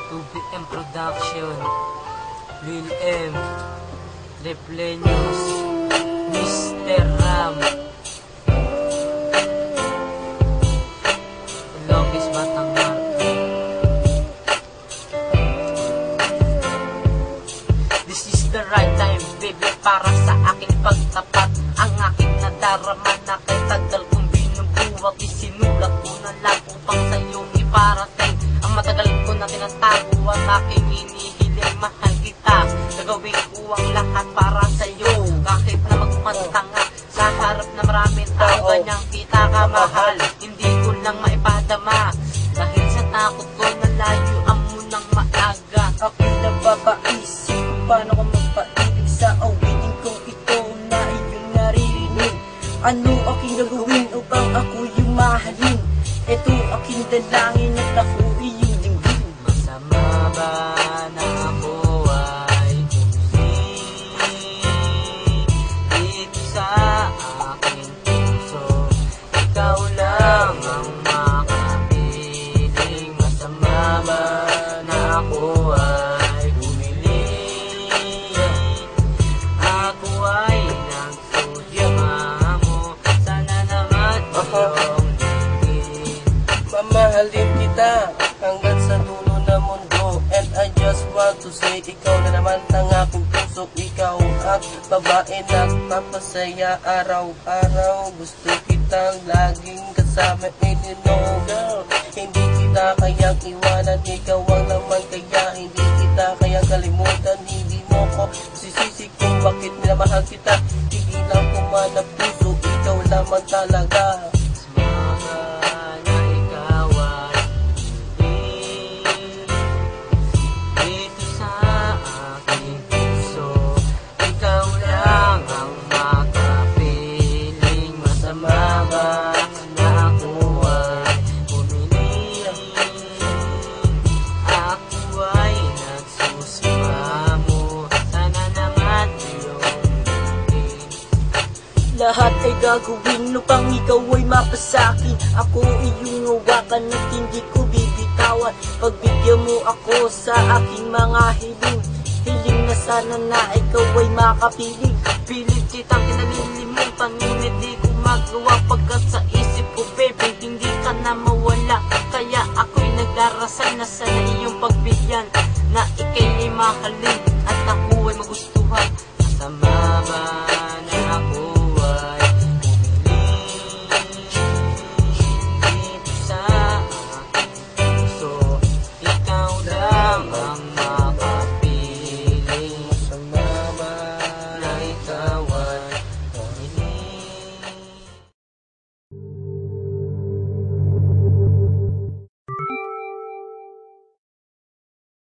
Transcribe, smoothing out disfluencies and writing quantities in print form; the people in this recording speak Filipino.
2PM Production, Lil M, Replenius, Mr. Ram, Longest Batang Market. This is the right time, baby, para sa aking pagtapat. Ang aking nadarama na kay tagal kong binubuwag, isinulat ko na lang upang sa'yo iparating. Ang matagal ko na tinatago ang aking hinihiling, mahal kita. Gagawin ko ang lahat para sa'yo, kahit na magpantanga sa harap na maraming tao. Ganyang kita ka mahal, hindi ko lang maipadama, dahil sa takot ko na layuan mo ng maaga. Ako'y napapaisip kung paano ko magpaibig sa awitin kong ito na iyong naririnig. Ano aking gagawin upang ako yung mahalin? Ito aking dalangin at ako iyong dinggin. Masama ba na ako ay dito sa aking puso? Ikaw lang ang makapiling. Masama ba na ako ay ako ay nagsudyama mo. Sana naman iyong dinggin. Mamahalin kita hanggang sa dulo ng mundo. And I just want to say, ikaw na naman ang aking puso. Ikaw ang babae na papasaya araw-araw. Gusto kitang laging kasama. And you know, girl, hindi kita kayang iwanan. Ikaw ang naman kaya hindi kita kayang kalimutan. Hindi mo ko sisisi kung bakit minamahal kita. Hindi lang kuman ang puso, ikaw lamang talaga. Dito sa aking puso, ikaw lang ang makapiling. Masama ba na ako ay pumiling? Ako ay nagsusumamo. Sana naman iyong dinggin. Lahat ay gagawin upang ikaw ay mapasakin. Ako iyong hawakan at hindi ko bibitawan. Pagbigyan mo ako sa aking mga hiling. Hiling na sana na ikaw ay makapiling. Pilit kitang kinalilimutan, ngunit di ko magawa pagkat sa isip ko, baby, hindi ka na mawala. Kaya ako'y nagdarasal na sana iyong pagbigyan, na ika'y mahalin at ako